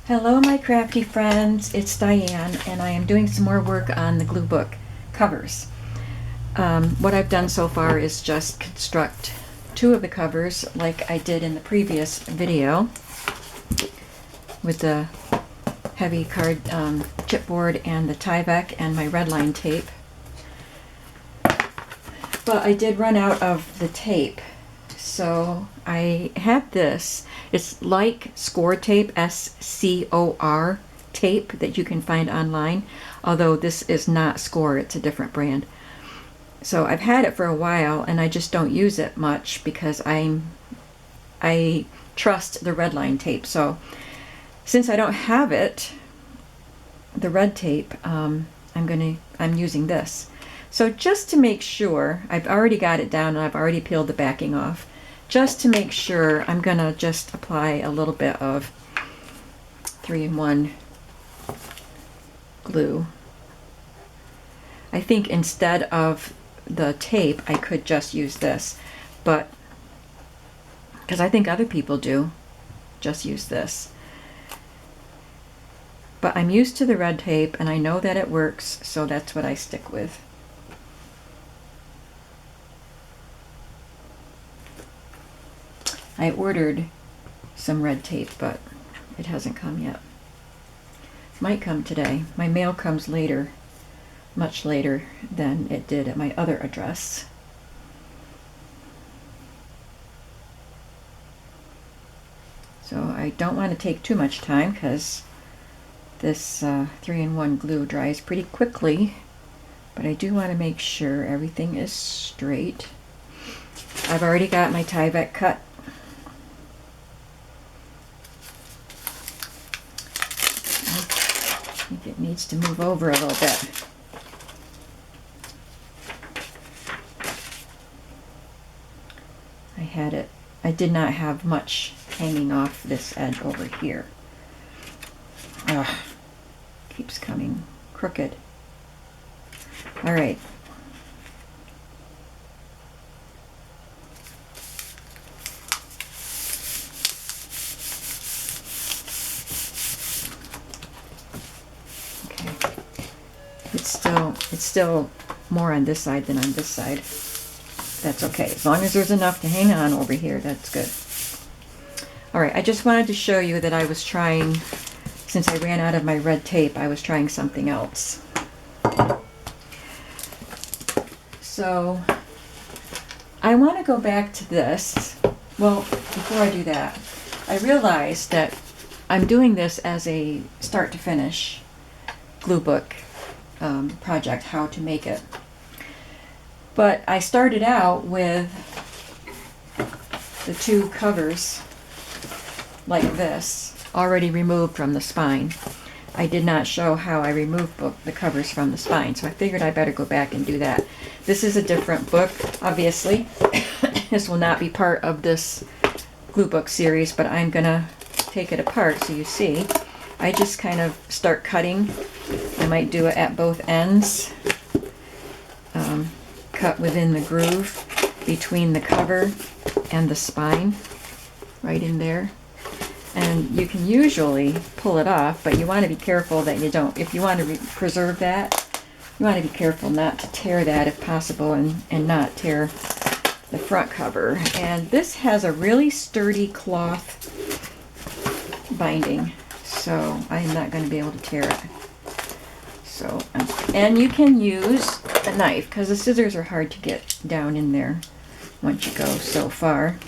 Hello my crafty friends, it's Diane and I am doing some more work on the glue book covers. What I've done so far is just construct two of the covers like I did in the previous video with the heavy card chipboard and the Tyvek and my red line tape. But I did run out of the tape, so I have this. It's like score tape, SCOR tape that you can find online, although this is not Score, it's a different brand. So I've had it for a while and I just don't use it much because I trust the red line tape. So since I don't have it, the red tape, I'm using this. So just to make sure, I've already got it down and I've already peeled the backing off. Just to make sure, I'm gonna just apply a little bit of 3-in-1 glue. I think instead of the tape, I could just use this, but because I think other people do, just use this. But I'm used to the red tape and I know that it works, so that's what I stick with. I ordered some red tape, but it hasn't come yet. Might come today. My mail comes later, much later than it did at my other address. So I don't want to take too much time because this 3-in-1 glue dries pretty quickly, but I do want to make sure everything is straight. I've already got my Tyvek cut. I think it needs to move over a little bit. I did not have much hanging off this edge over here. Ugh, keeps coming crooked. All right. It's still more on this side than on this side. That's okay. As long as there's enough to hang on over here, that's good. All right, I just wanted to show you that I was trying, since I ran out of my red tape, I was trying something else. So I want to go back to this. Well, before I do that, I realized that I'm doing this as a start to finish glue book project, how to make it. But I started out with the two covers like this, already removed from the spine. I did not show how I removed the covers from the spine, so I figured I better go back and do that. This is a different book, obviously. This will not be part of this glue book series, but I'm gonna take it apart so you see. I just kind of start cutting. I might do it at both ends. Cut within the groove between the cover and the spine, right in there. And you can usually pull it off, but you want to be careful that you don't. If you want to preserve that, you want to be careful not to tear that if possible, and not tear the front cover. And this has a really sturdy cloth binding, so I'm not going to be able to tear it. So, and you can use a knife because the scissors are hard to get down in there once you go so far.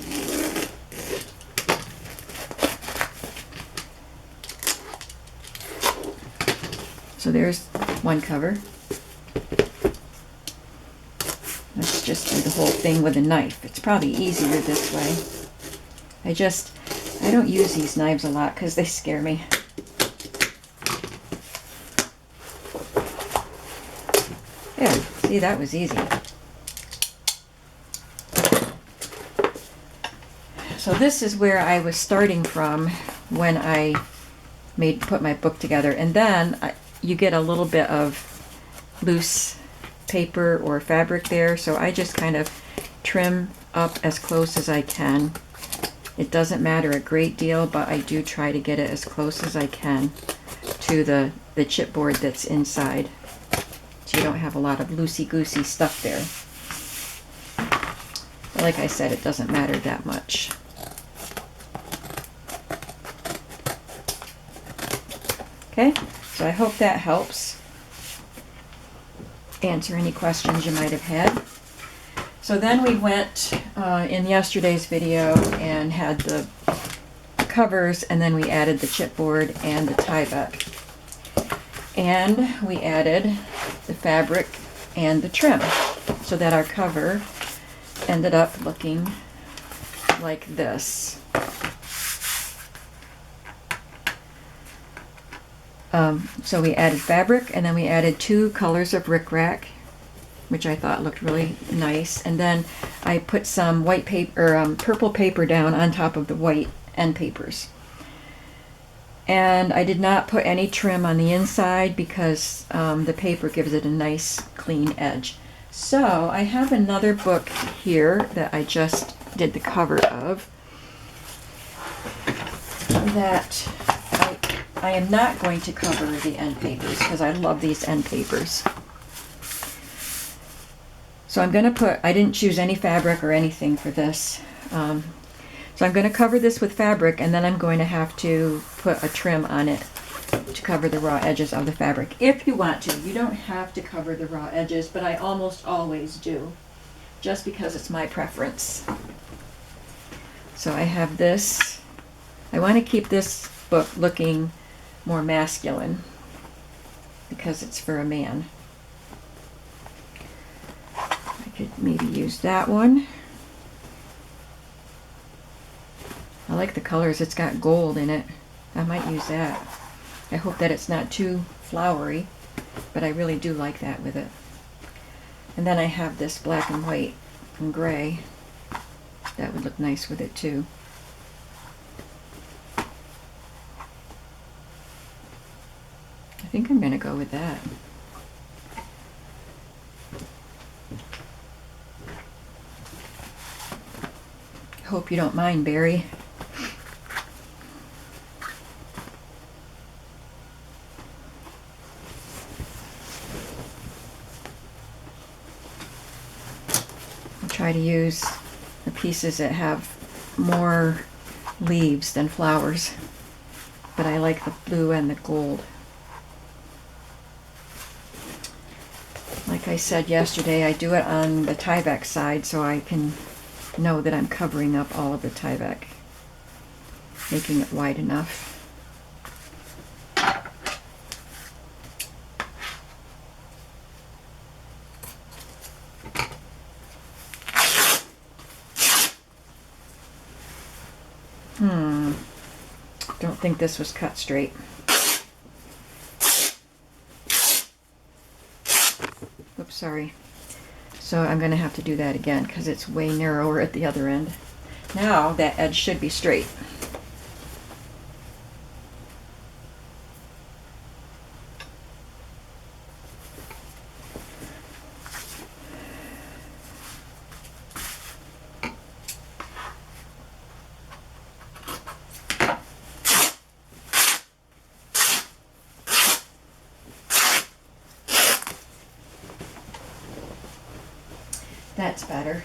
So there's one cover. Let's just do the whole thing with a knife. It's probably easier this way. I don't use these knives a lot because they scare me. There, see, that was easy. So this is where I was starting from when I put my book together, and then you get a little bit of loose paper or fabric there, so I just kind of trim up as close as I can It doesn't matter a great deal, but I do try to get it as close as I can to the chipboard that's inside, so you don't have a lot of loosey-goosey stuff there. But like I said, it doesn't matter that much. Okay, so I hope that helps answer any questions you might have had. So then we went in yesterday's video and had the covers, and then we added the chipboard and the Tyvek. And we added the fabric and the trim, so that our cover ended up looking like this. So we added fabric, and then we added 2 colors of rickrack, which I thought looked really nice. And then I put some white paper, purple paper down on top of the white end papers. And I did not put any trim on the inside because the paper gives it a nice clean edge. So I have another book here that I just did the cover of that I am not going to cover the end papers because I love these end papers. So I'm going to put, I didn't choose any fabric or anything for this. So I'm going to cover this with fabric, and then I'm going to have to put a trim on it to cover the raw edges of the fabric. If you want to. You don't have to cover the raw edges, but I almost always do, just because it's my preference. So I have this. I want to keep this book looking more masculine because it's for a man. I could maybe use that one. I like the colors. It's got gold in it. I might use that. I hope that it's not too flowery, but I really do like that with it. And then I have this black and white and gray. That would look nice with it too. I think I'm going to go with that. Hope you don't mind, Barry. I'll try to use the pieces that have more leaves than flowers, but I like the blue and the gold. Like I said yesterday, I do it on the Tyvek side so I can know that I'm covering up all of the Tyvek, making it wide enough. Don't think this was cut straight. Oops, sorry. So I'm going to have to do that again because it's way narrower at the other end. Now that edge should be straight. That's better.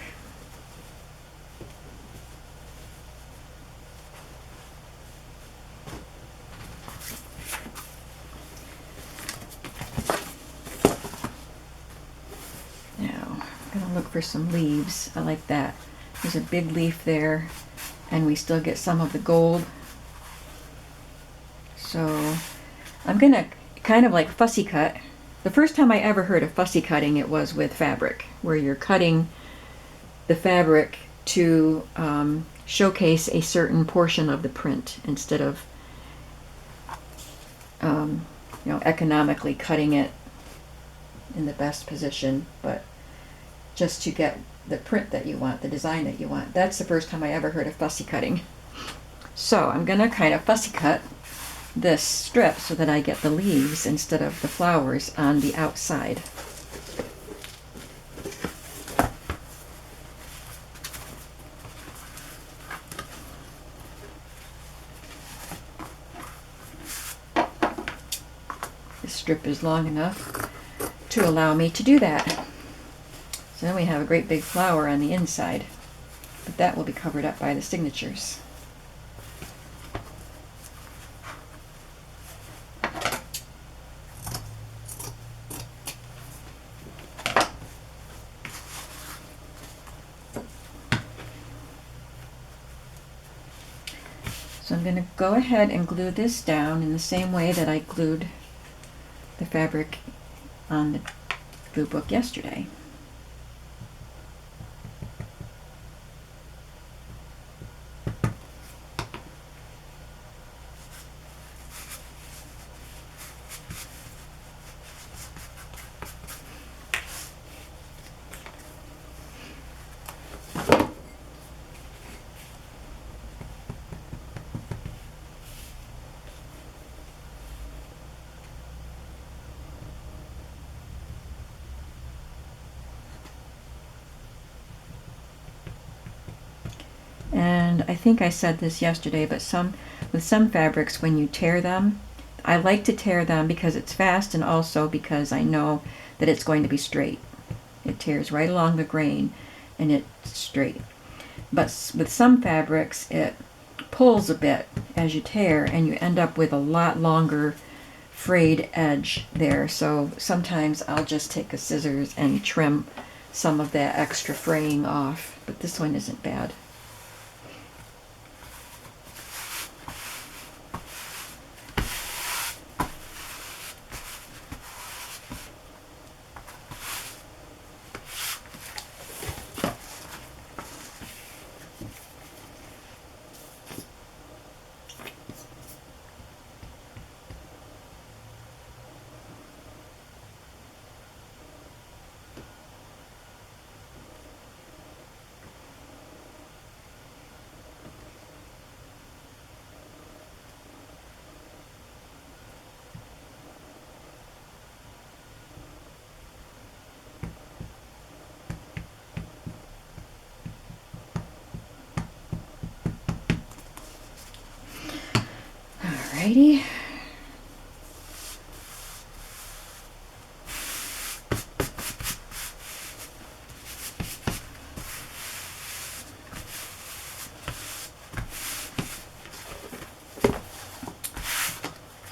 Now, I'm going to look for some leaves. I like that. There's a big leaf there, and we still get some of the gold. So I'm going to kind of like fussy cut. The first time I ever heard of fussy cutting, it was with fabric, where you're cutting the fabric to showcase a certain portion of the print instead of, economically cutting it in the best position, but just to get the print that you want, the design that you want. That's the first time I ever heard of fussy cutting. So I'm going to kind of fussy cut this strip so that I get the leaves instead of the flowers on the outside. strip is long enough to allow me to do that. So then we have a great big flower on the inside, but that will be covered up by the signatures. So I'm going to go ahead and glue this down in the same way that I glued the fabric on the glue book yesterday. And I think I said this yesterday, but with some fabrics, when you tear them, I like to tear them because it's fast and also because I know that it's going to be straight. It tears right along the grain and it's straight. But with some fabrics, it pulls a bit as you tear and you end up with a lot longer frayed edge there. So sometimes I'll just take a scissors and trim some of that extra fraying off, but this one isn't bad. Alrighty.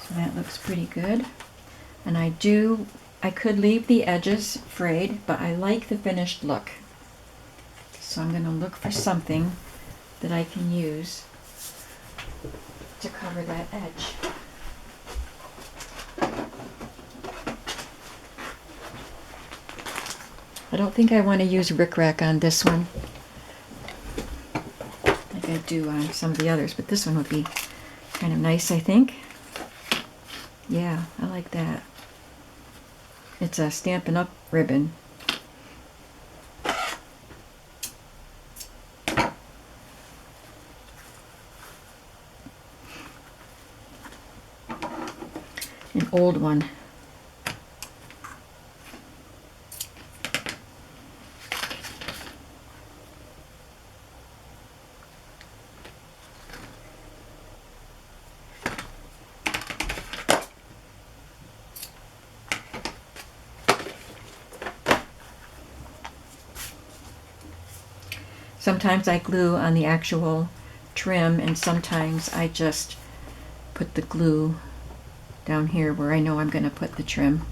So that looks pretty good. And I could leave the edges frayed, but I like the finished look. So I'm going to look for something that I can use to cover that edge. I don't think I want to use rickrack on this one like I do on some of the others, but this one would be kind of nice, I think. Yeah, I like that. It's a Stampin' Up! Ribbon. An old one. Sometimes I glue on the actual trim, and sometimes I just put the glue down here where I know I'm going to put the trim.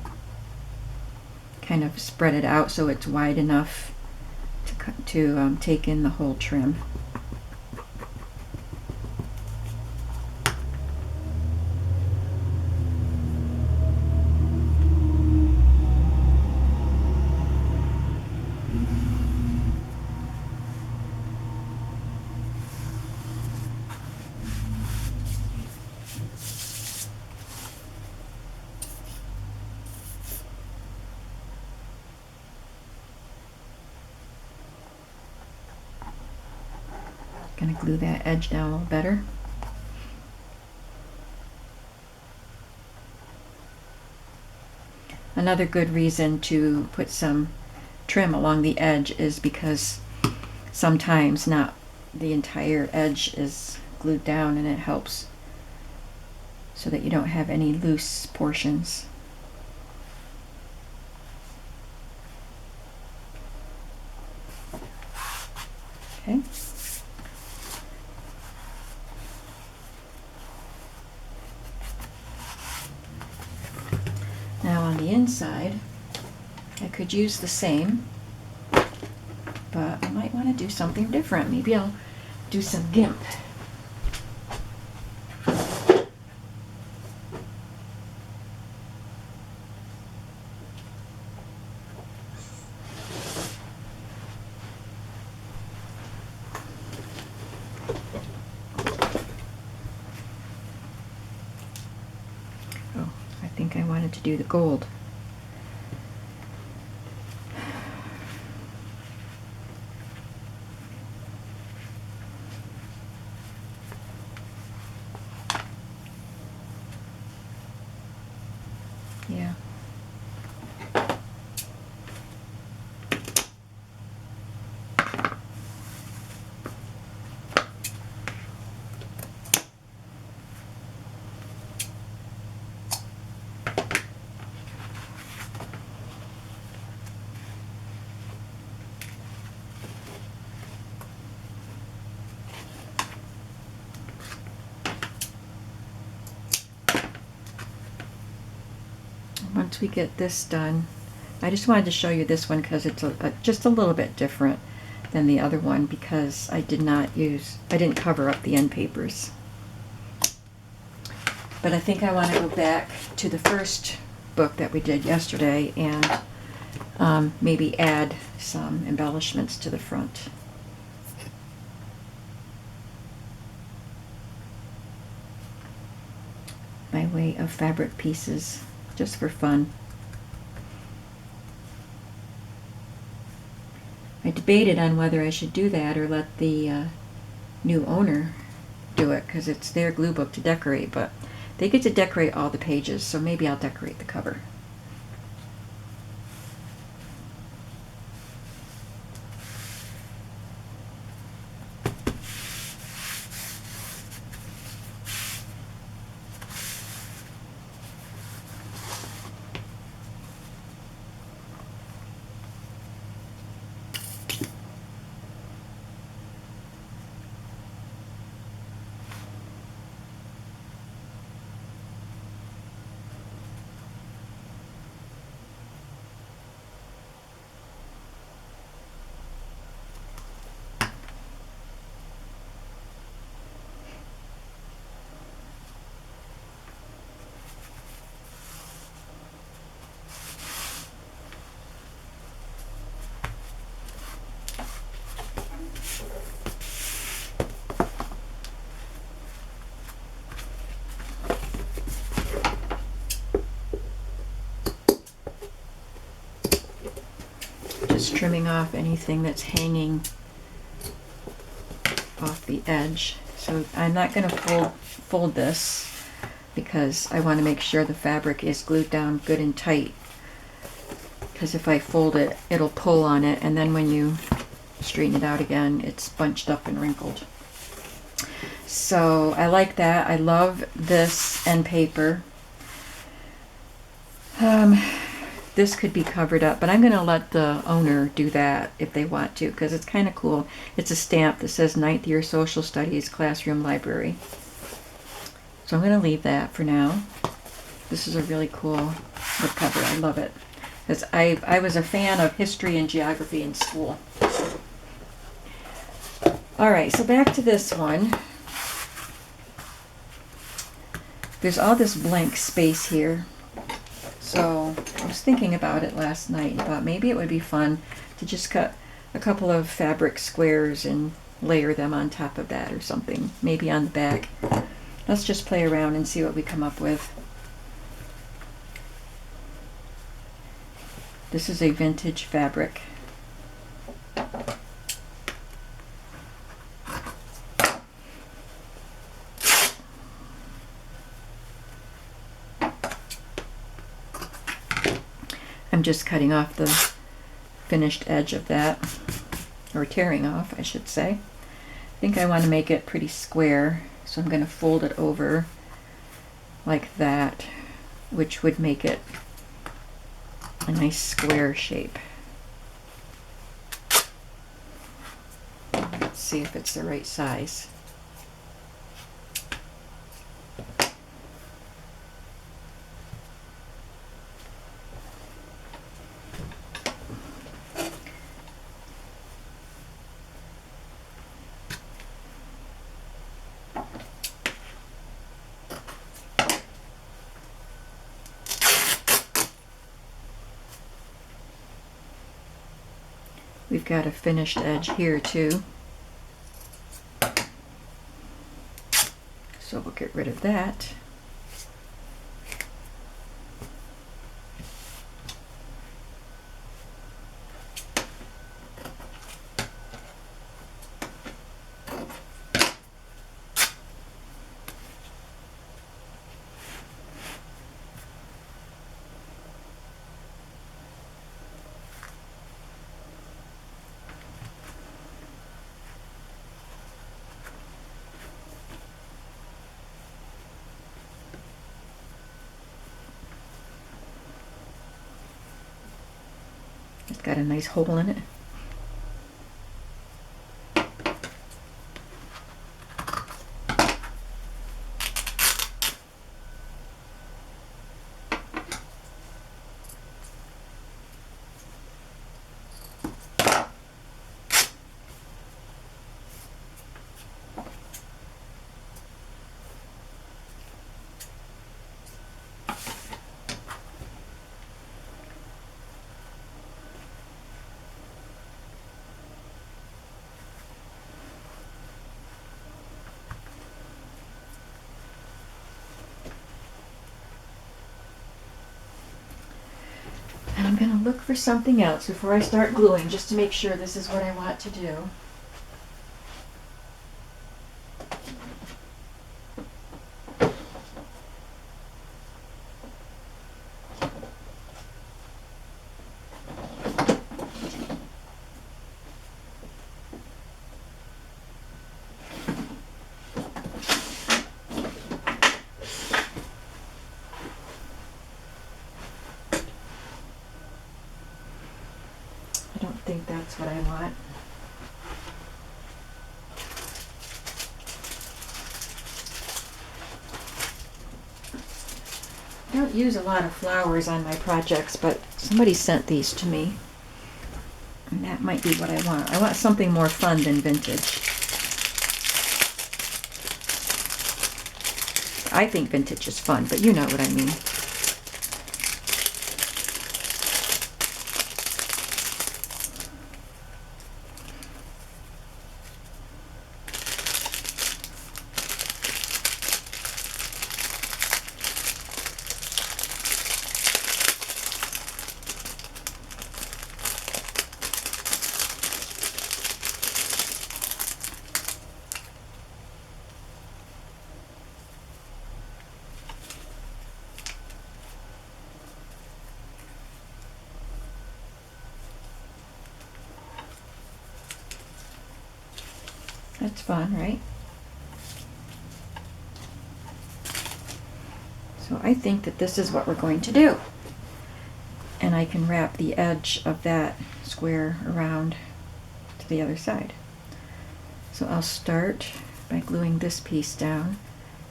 Kind of spread it out so it's wide enough to take in the whole trim. Going to glue that edge down a little better. Another good reason to put some trim along the edge is because sometimes not the entire edge is glued down, and it helps so that you don't have any loose portions. Now on the inside, I could use the same, but I might want to do something different. Maybe I'll do some GIMP. Oh, I think I wanted to do the gold. Yeah. Once we get this done, I just wanted to show you this one because it's just a little bit different than the other one because I didn't cover up the end papers. But I think I want to go back to the first book that we did yesterday and maybe add some embellishments to the front. By way of fabric pieces, just for fun. I debated on whether I should do that or let the new owner do it because it's their glue book to decorate, but they get to decorate all the pages, so maybe I'll decorate the cover. Just trimming off anything that's hanging off the edge. So I'm not going to fold this because I want to make sure the fabric is glued down good and tight. Because if I fold it, it'll pull on it, and then when you straighten it out again, it's bunched up and wrinkled. So I like that. I love this end paper. This could be covered up, but I'm going to let the owner do that if they want to, because it's kind of cool. It's a stamp that says 9th Year Social Studies Classroom Library. So I'm going to leave that for now. This is a really cool book cover. I love it. Because I was a fan of history and geography in school. Alright, so back to this one. There's all this blank space here. So I was thinking about it last night and thought maybe it would be fun to just cut a couple of fabric squares and layer them on top of that or something, maybe on the back. Let's just play around and see what we come up with. This is a vintage fabric. I'm just cutting off the finished edge of that, or tearing off, I should say. I think I want to make it pretty square, so I'm going to fold it over like that, which would make it a nice square shape. Let's see if it's the right size. We've got a finished edge here too. So we'll get rid of that. It's got a nice hole in it. And I'm going to look for something else before I start gluing, just to make sure this is what I want to do. I don't think that's what I want. I don't use a lot of flowers on my projects, but somebody sent these to me. And that might be what I want. I want something more fun than vintage. I think vintage is fun, but you know what I mean. That's fun, right? So I think that this is what we're going to do. And I can wrap the edge of that square around to the other side. So I'll start by gluing this piece down,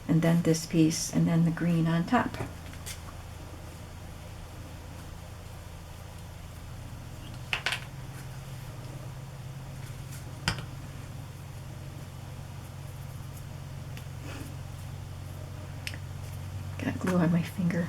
and then this piece, and then the green on top. Got glue on my finger.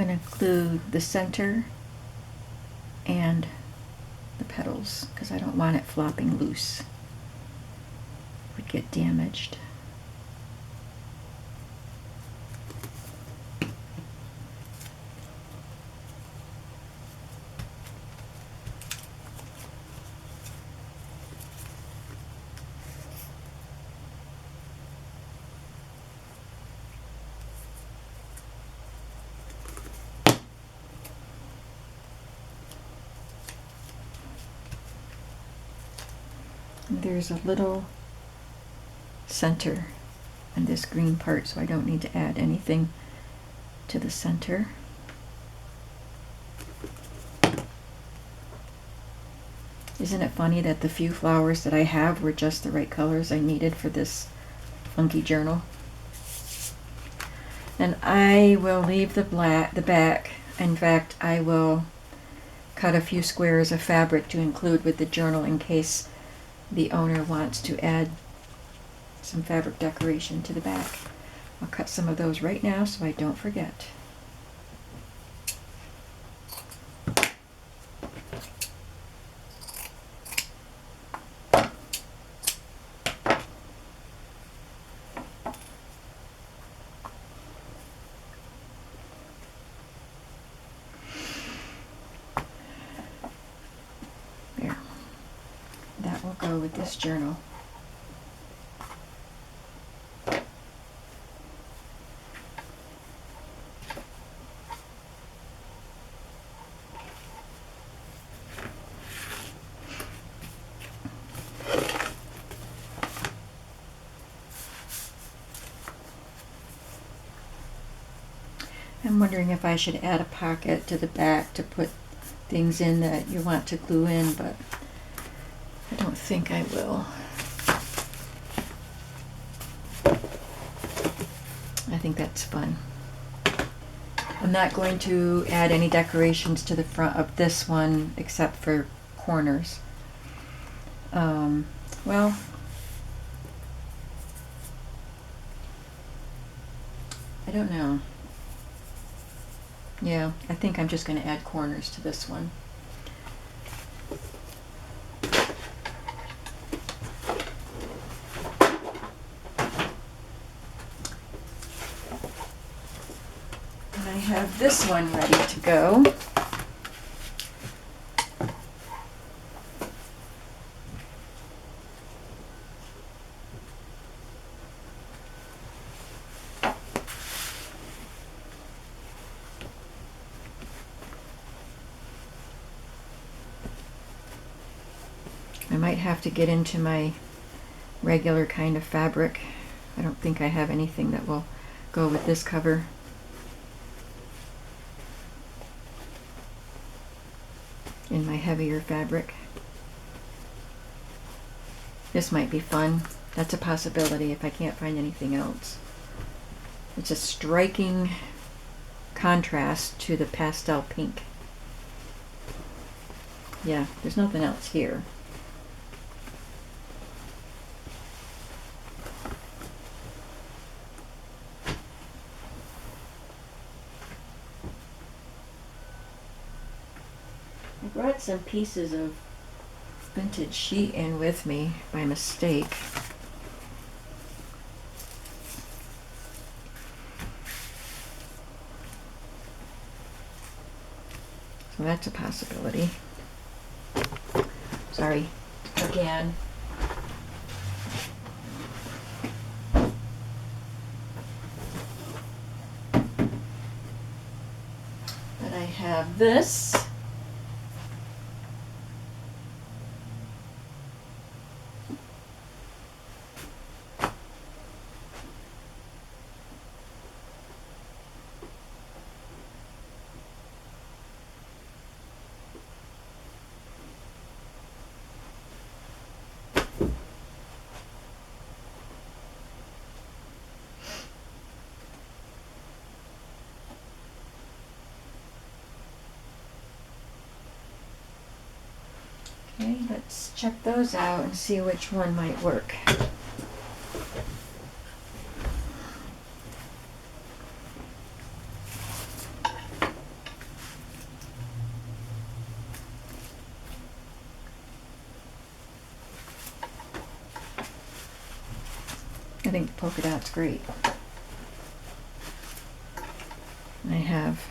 going to glue the center and the petals because I don't want it flopping loose. It would get damaged. There's a little center in this green part, so I don't need to add anything to the center. Isn't it funny that the few flowers that I have were just the right colors I needed for this funky journal? And I will leave the back. In fact, I will cut a few squares of fabric to include with the journal in case the owner wants to add some fabric decoration to the back. I'll cut some of those right now so I don't forget. There. That will go with this journal. I'm wondering if I should add a pocket to the back to put things in that you want to glue in, but I don't think I will. I think that's fun. I'm not going to add any decorations to the front of this one except for corners. Well, I don't know. Yeah, I think I'm just going to add corners to this one. And I have this one ready to go. I might have to get into my regular kind of fabric. I don't think I have anything that will go with this cover. In my heavier fabric. This might be fun. That's a possibility if I can't find anything else. It's a striking contrast to the pastel pink. Yeah, there's nothing else here. I brought some pieces of vintage sheet in with me by mistake. So that's a possibility. Sorry, again. But I have this. Okay, let's check those out and see which one might work. I think the polka dot's great. I have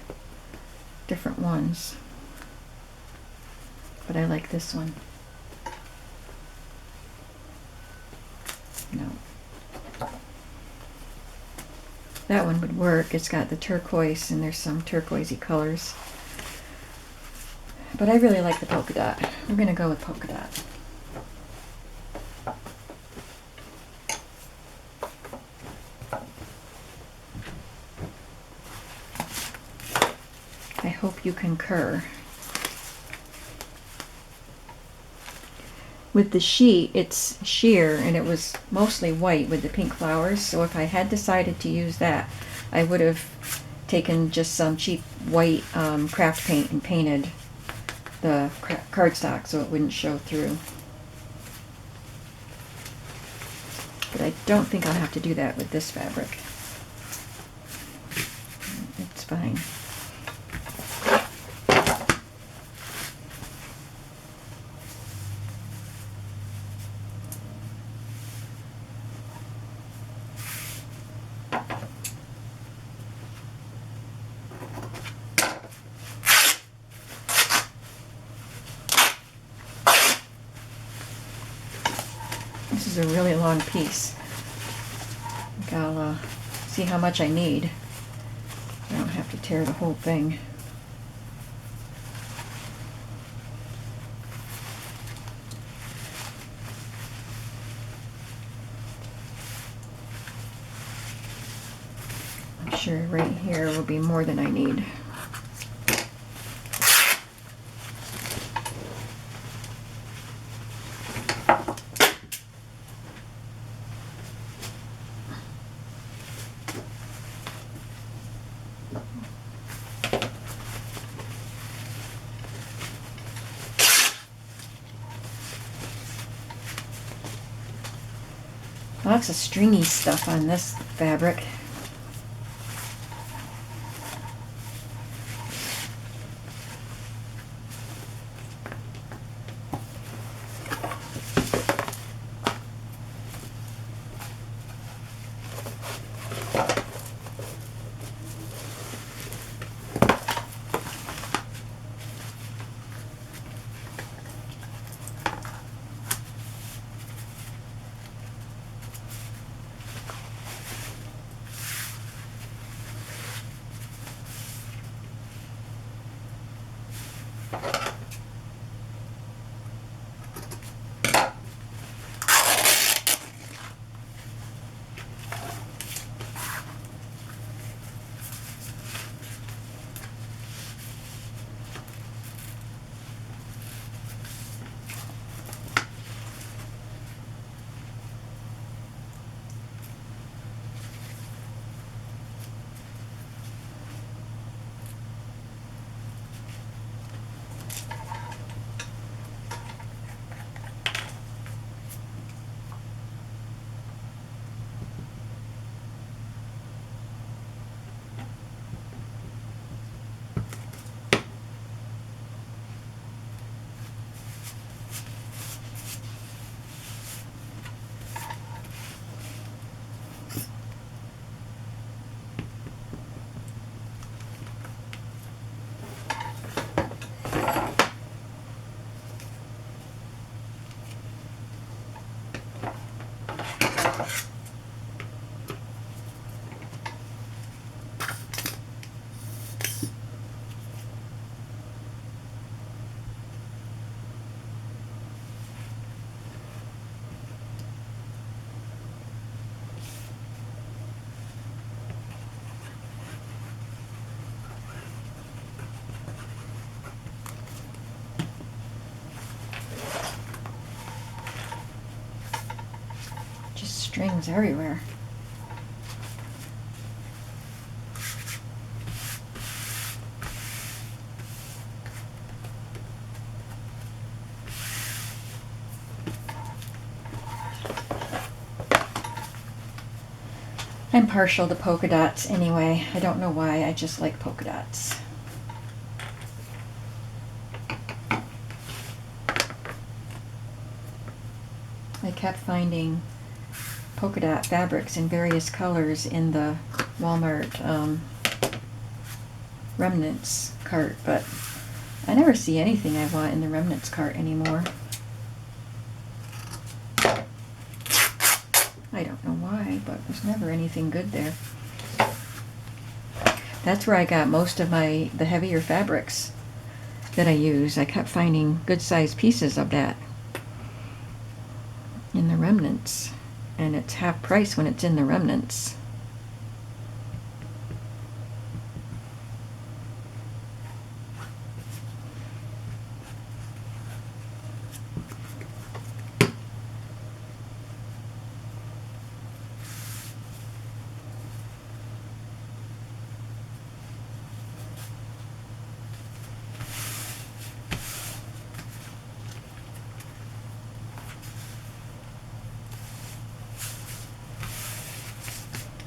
different ones, but I like this one. No. That one would work. It's got the turquoise and there's some turquoisey colors. But I really like the polka dot. We're going to go with polka dot. I hope you concur. With the sheet, it's sheer and it was mostly white with the pink flowers, so if I had decided to use that, I would have taken just some cheap white craft paint and painted the cardstock so it wouldn't show through. But I don't think I'll have to do that with this fabric. It's fine. This is a really long piece. I think I'll see how much I need. I don't have to tear the whole thing. I'm sure right here will be more than I need. Lots of stringy stuff on this fabric. Strings everywhere. I'm partial to polka dots anyway. I don't know why, I just like polka dots. I kept finding polka dot fabrics in various colors in the Walmart remnants cart, but I never see anything I want in the remnants cart anymore. I don't know why, but there's never anything good there. That's where I got most of the heavier fabrics that I use. I kept finding good sized pieces of that in the remnants, and it's half price when it's in the remnants.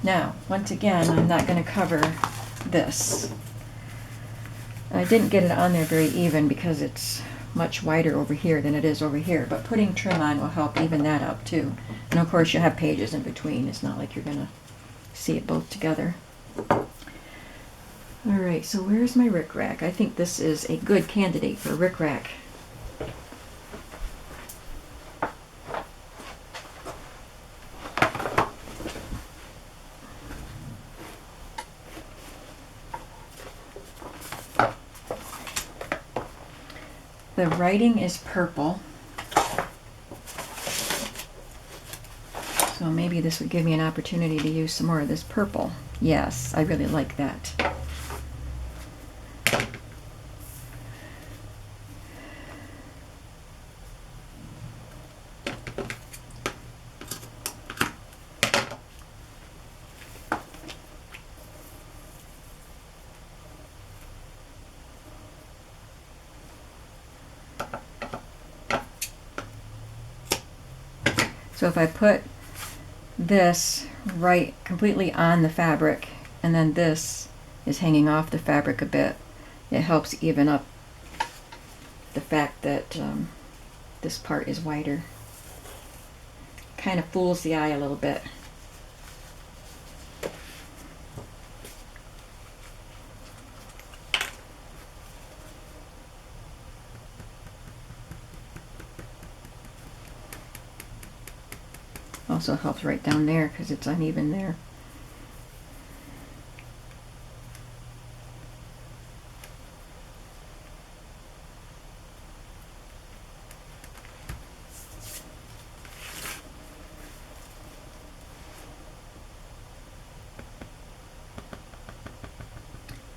Now, once again, I'm not going to cover this. I didn't get it on there very even because it's much wider over here than it is over here, but putting trim on will help even that up too. And of course you have pages in between. It's not like you're going to see it both together. Alright, so where's my rickrack? I think this is a good candidate for a rickrack. The writing is purple, so maybe this would give me an opportunity to use some more of this purple. Yes, I really like that. So if I put this right completely on the fabric and then this is hanging off the fabric a bit, it helps even up the fact that this part is wider. Kind of fools the eye a little bit. Also helps right down there because it's uneven there.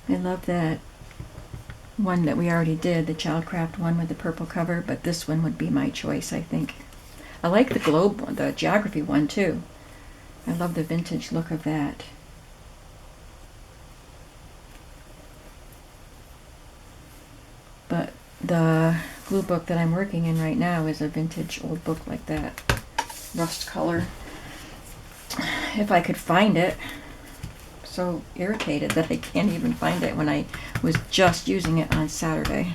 I love that one that we already did, the Childcraft one with the purple cover, but this one would be my choice, I think. I like the globe one, the geography one too. I love the vintage look of that. But the glue book that I'm working in right now is a vintage old book like that. Rust color. If I could find it. I'm so irritated that I can't even find it when I was just using it on Saturday.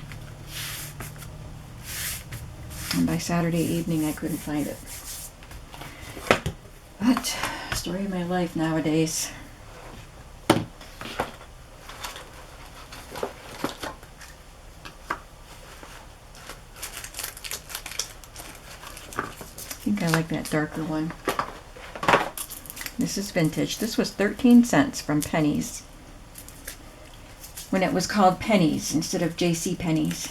And by Saturday evening I couldn't find it. But, story of my life nowadays. I think I like that darker one. This is vintage. This was 13 cents from Penny's. When it was called Penny's instead of J.C. Penney's.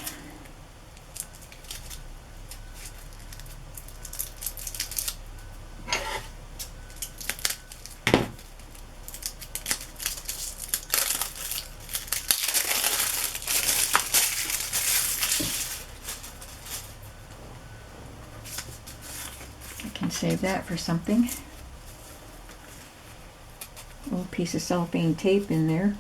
Save that for something. Old piece of cellophane tape in there.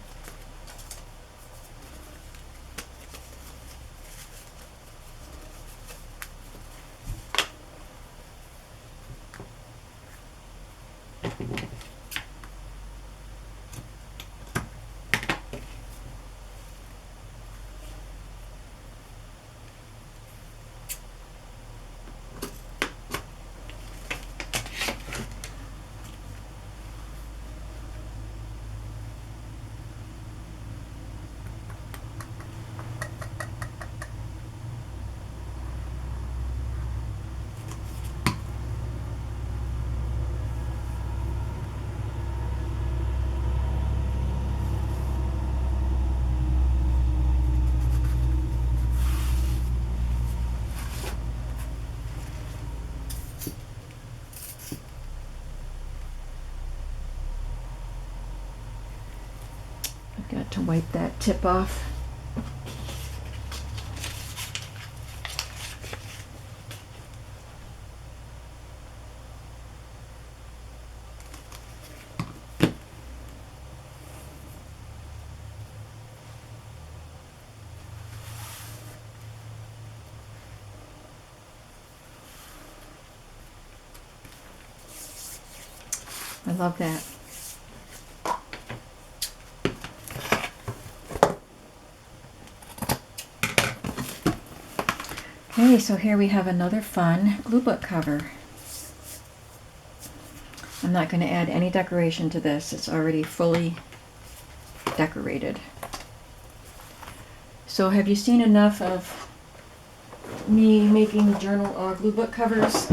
wipe that tip off. I love that. Okay, so here we have another fun glue book cover. I'm not going to add any decoration to this. It's already fully decorated. So have you seen enough of me making journal glue book covers?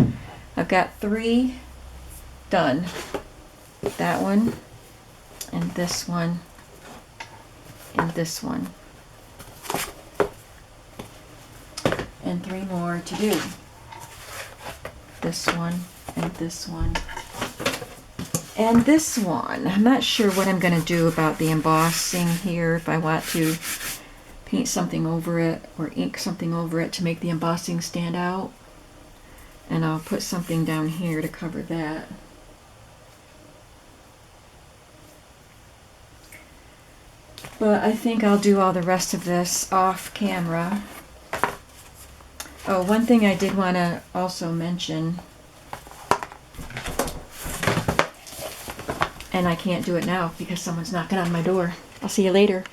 I've got 3 done. That one, and this one, and this one. And 3 more to do. This one, and this one, and this one. I'm not sure what I'm going to do about the embossing here, if I want to paint something over it or ink something over it to make the embossing stand out. And I'll put something down here to cover that. But I think I'll do all the rest of this off camera. Oh, one thing I did want to also mention, and I can't do it now because someone's knocking on my door. I'll see you later.